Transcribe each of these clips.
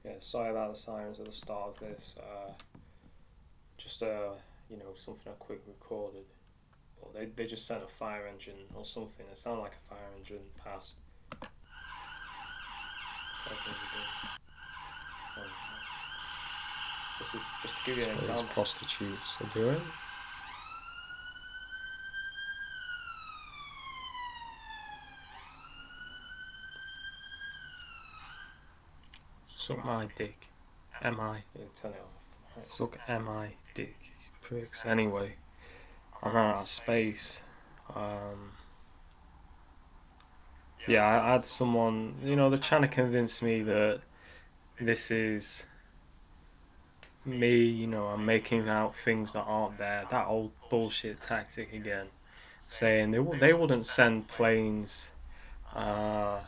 Yeah, sorry about the sirens at the start of this. Just something I quick recorded. But they just sent a fire engine or something. It sounded like a fire engine past. This is just to give you an That's what these example. prostitutes are doing. Suck my dick. M.I. Yeah, turn it off. Right. Suck M.I. dick. Pricks. Anyway, I ran out of space. Yeah, I had someone, they're trying to convince me that this is me, I'm making out things that aren't there. That old bullshit tactic again. Saying they wouldn't send planes uh,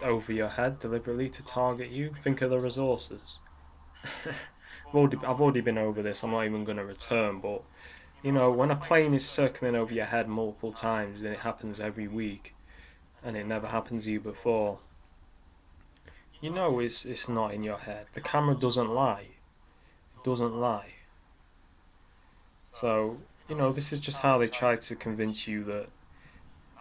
over your head deliberately to target you. Think of the resources. I've already been over this. I'm not even going to return. But when a plane is circling over your head multiple times, and it happens every week, and it never happened to you before, it's not in your head. The camera doesn't lie. It doesn't lie. So this is just how they try to convince you that.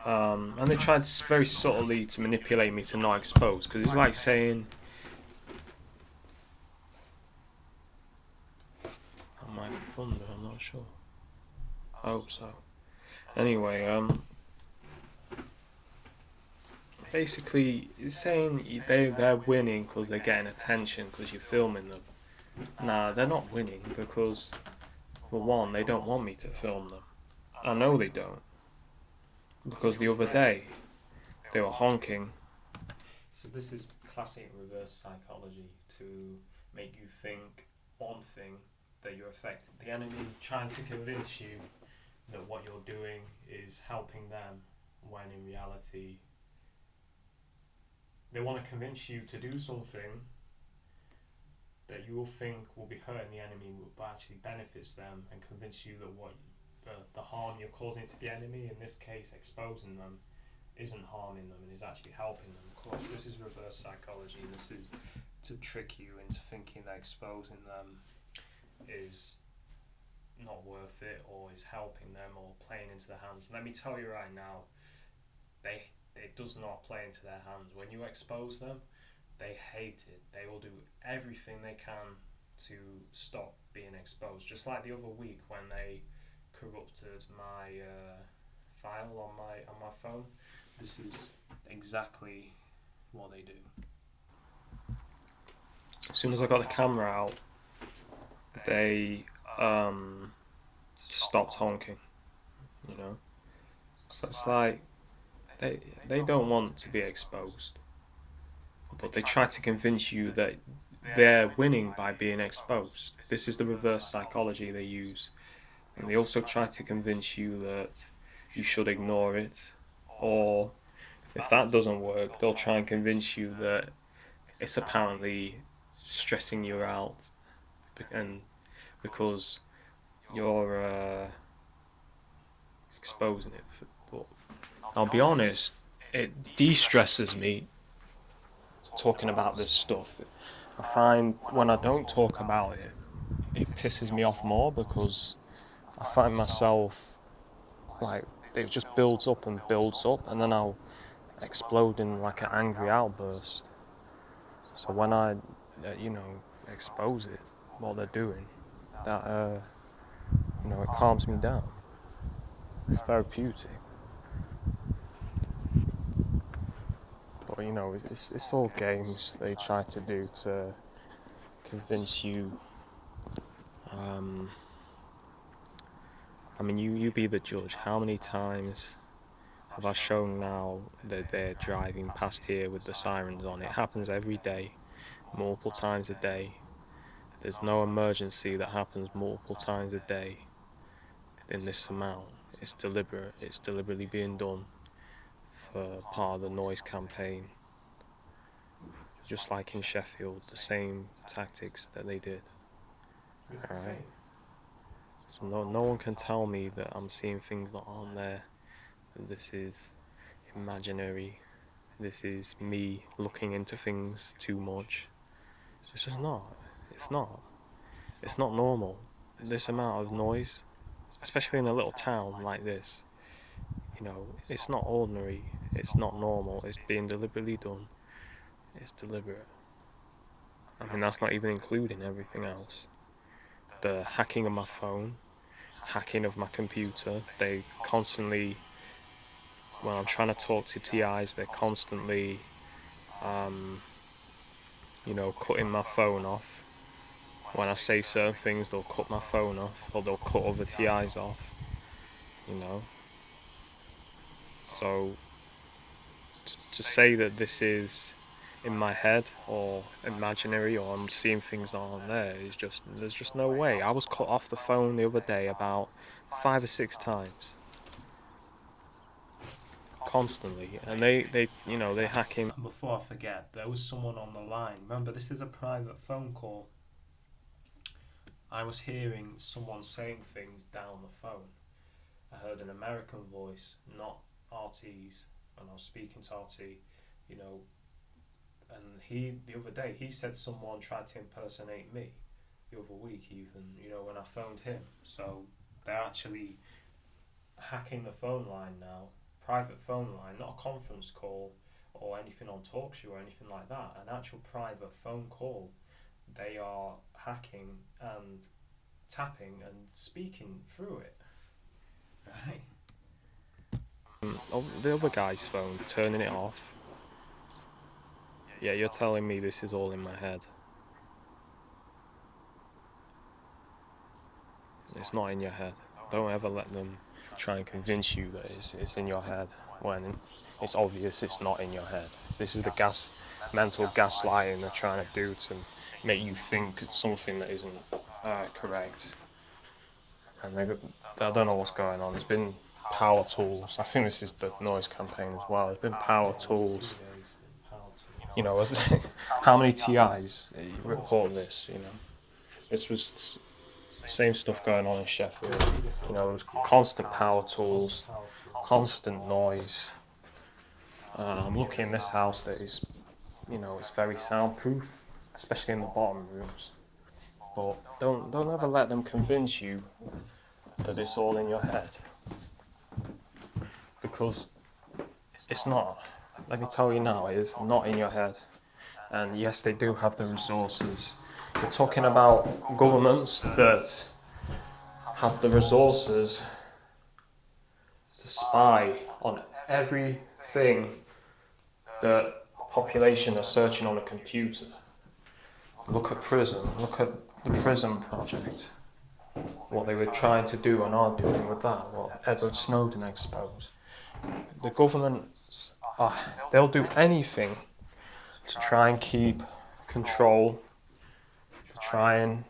And they tried very subtly to manipulate me to not expose, because it's like saying, that might be thunder, I'm not sure. I hope so. Anyway, basically, it's saying they're winning because they're getting attention because you're filming them. Nah, they're not winning because, for one, they don't want me to film them. I know they don't. Because the other day, they were honking. So this is classic reverse psychology to make you think one thing, that you're affecting the enemy, trying to convince you that what you're doing is helping them, when in reality they want to convince you to do something that you will think will be hurting the enemy but actually benefits them, and convince you that what the harm you're causing to the enemy, in this case exposing them, isn't harming them and is actually helping them. Of course, this is reverse psychology. This is to trick you into thinking that exposing them is not worth it, or is helping them, or playing into their hands. Let me tell you right now, it does not play into their hands. When you expose them, they hate it. They will do everything they can to stop being exposed. Just like the other week when they corrupted my file on my phone. This is exactly what they do. As soon as I got the camera out, they stopped honking. So it's like they don't want to be exposed, but they try to convince you that they're winning by being exposed. This is the reverse psychology they use. And they also try to convince you that you should ignore it, or if that doesn't work, they'll try and convince you that it's apparently stressing you out, and because you're exposing it. But I'll be honest, it de-stresses me talking about this stuff. I find when I don't talk about it, it pisses me off more, because I find myself like it just builds up and builds up, and then I'll explode in like an angry outburst. So when I, expose it, what they're doing, that it calms me down. It's therapeutic. But it's all games they try to do to convince you. You be the judge. How many times have I shown now that they're driving past here with the sirens on? It happens every day, multiple times a day. There's no emergency that happens multiple times a day in this amount. It's deliberate. It's deliberately being done for part of the noise campaign. Just like in Sheffield, the same tactics that they did. Alright? So no one can tell me that I'm seeing things that aren't there. That this is imaginary. This is me looking into things too much. It's just not. It's not. It's not normal. This amount of noise, especially in a little town like this, it's not ordinary. It's not normal. It's being deliberately done. It's deliberate. I mean, that's not even including everything else. The hacking of my phone, hacking of my computer. They constantly, when I'm trying to talk to TIs, they're constantly, cutting my phone off. When I say certain things, they'll cut my phone off, or they'll cut other TIs off. So to say that this is in my head or imaginary, or I'm seeing things that aren't there, there's just no way. I was cut off the phone the other day about 5 or 6 times, constantly, and they hack in. And before I forget, there was someone on the line. Remember, this is a private phone call. I was hearing someone saying things down the phone. I heard an American voice, not RT's, and I was speaking to RT, and the other day, he said someone tried to impersonate me the other week even, when I phoned him. So they're actually hacking the phone line now, private phone line, not a conference call or anything on TalkShoe or anything like that, an actual private phone call. They are hacking and tapping and speaking through it. Right? The other guy's phone, turning it off. Yeah, you're telling me this is all in my head. It's not in your head. Don't ever let them try and convince you that it's in your head when it's obvious it's not in your head. This is the mental gaslighting they're trying to do to make you think something that isn't correct. And I don't know what's going on. There's been power tools. I think this is the noise campaign as well. There's been power tools. How many TIs report this? This was the same stuff going on in Sheffield. There was constant power tools, constant noise. I'm looking in this house that is, it's very soundproof, especially in the bottom rooms. But don't ever let them convince you that it's all in your head, because it's not. Let me tell you now, it is not in your head. And yes, they do have the resources. We're talking about governments that have the resources to spy on everything that the population are searching on a computer. Look at prison. Look at the prison project. What they were trying to do and are doing with that. What Edward Snowden exposed. The governments, they'll do anything to try and keep control, to try and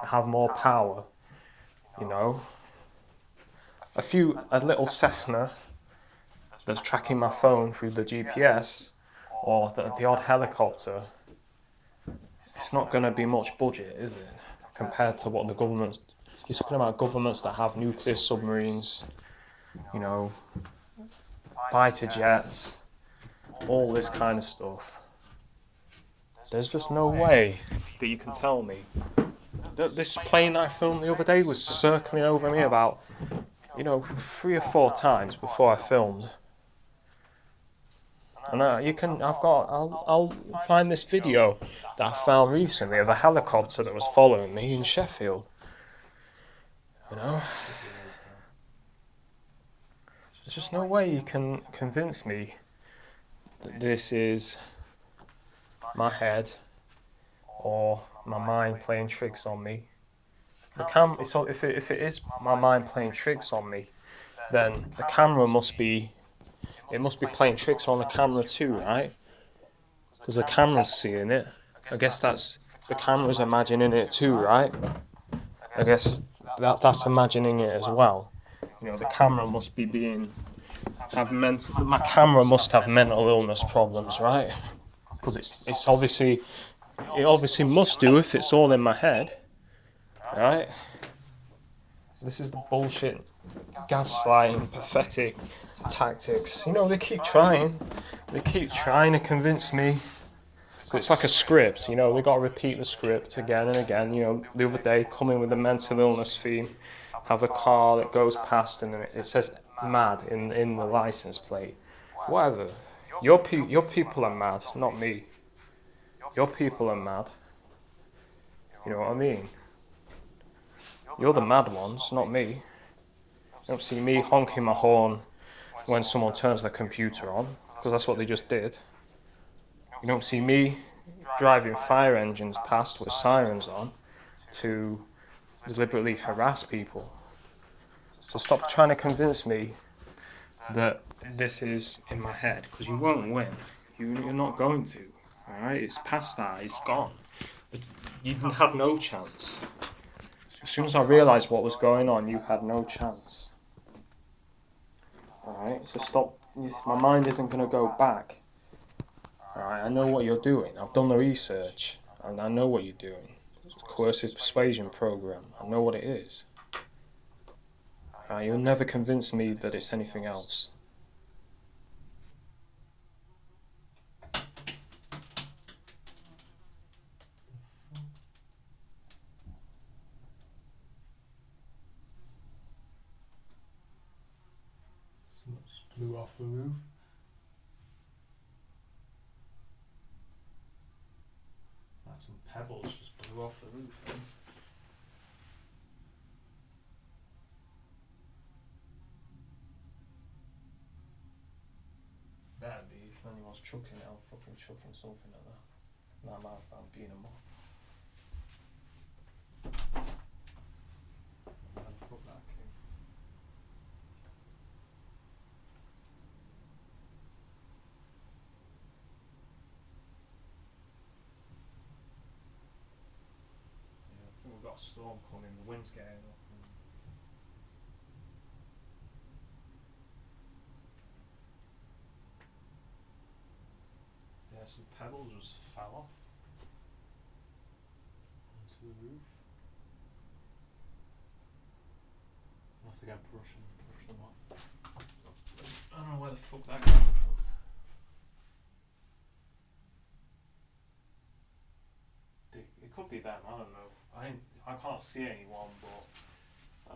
have more power. A little Cessna that's tracking my phone through the GPS, or the odd helicopter, it's not going to be much budget, is it? Compared to what the governments. You're talking about governments that have nuclear submarines, fighter jets, all this kind of stuff. There's just no way that you can tell me that this plane that I filmed the other day was circling over me about, 3 or 4 times before I filmed. And I'll find this video that I found recently of a helicopter that was following me in Sheffield. There's just no way you can convince me that this is my head or my mind playing tricks on me. If it is my mind playing tricks on me, then the camera must be playing tricks on the camera too, right? Because the camera's seeing it. I guess that's the camera's imagining it too, right? I guess that's imagining it as well. The camera must my camera must have mental illness problems, right? Because it obviously must do if it's all in my head, right? This is the bullshit, gaslighting, pathetic tactics. They keep trying to convince me It's like a script, you know, they got to repeat the script again and again. You know, the other day, come in with the mental illness theme, have a car that goes past and it says mad in the license plate. Whatever. Your people are mad, not me. Your people are mad. You know what I mean? You're the mad ones, not me. You don't see me honking my horn when someone turns their computer on, because that's what they just did. You don't see me driving fire engines past with sirens on to deliberately harass people. So stop trying to convince me that this is in my head, because you won't win. You're not going to. Alright? It's past that. It's gone. You had no chance. As soon as I realised what was going on, you had no chance. Alright? So stop. My mind isn't going to go back. Alright? I know what you're doing. I've done the research. And I know what you're doing. Coercive persuasion program. I know what it is. You'll never convince me that it's anything else. Blew off the roof. Like some pebbles just blew off the roof then. That'd be if anyone's chucking it, I'm fucking chucking something at that. Nah, I'm being a mob. Where the fuck that came? Yeah, I think we've got a storm coming, the wind's getting up. Yeah, some pebbles just fell off onto the roof. I'll have to go brush them off. I don't know where the fuck that came from. It could be them, I don't know. I can't see anyone, but I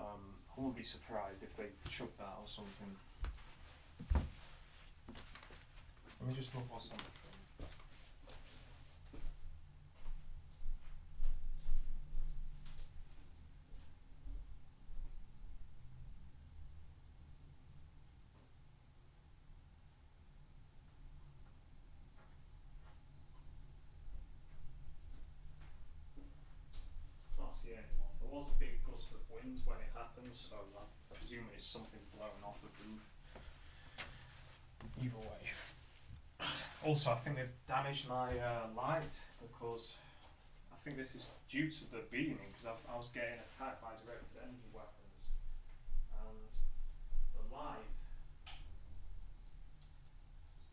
wouldn't be surprised if they chucked that or something. Let me just look what's on the phone. Can't see anyone. There was a big gust of wind when it happened, so I presume it's something blowing off the roof. Either way. Also, I think they've damaged my light because I think this is due to the beaming because I was getting attacked by directed energy weapons and the light is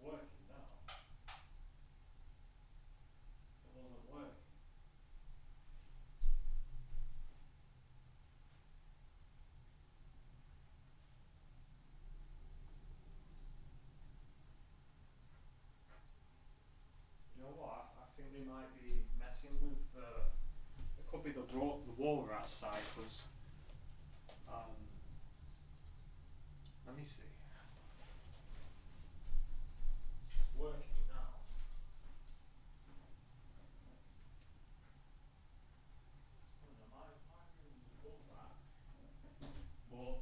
working now. It wasn't working. You know what? I think they might be messing with the. It could be the wall we're outside because. Let me see. It's working now. My room look back, but.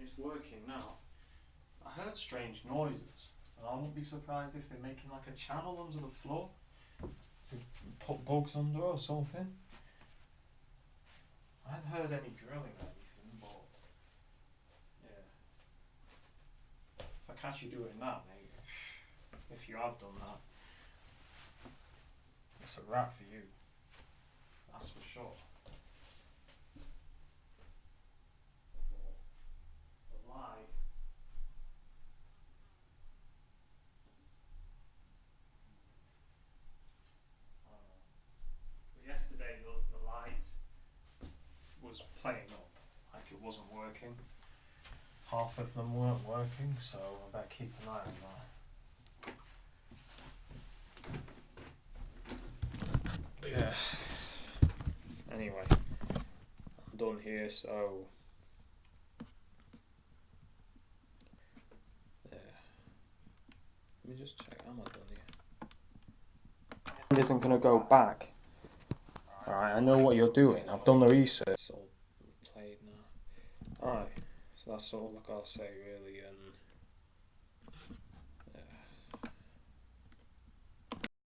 It's working now. I heard strange noises, and I wouldn't be surprised if they're making like a channel under the floor to put bugs under or something. I haven't heard any drilling or anything, but catch you doing that, mate. If you have done that, it's a wrap for you. That's for sure. The lie. But yesterday the light was playing up, like it wasn't working. Half of them weren't working, so I better keep an eye on that. Yeah. Anyway, I'm done here, so yeah. Let me just check. Am I done here? It isn't gonna go back. Alright, I know what you're doing. I've done the research. It's all played now. Alright, so that's all I gotta say really.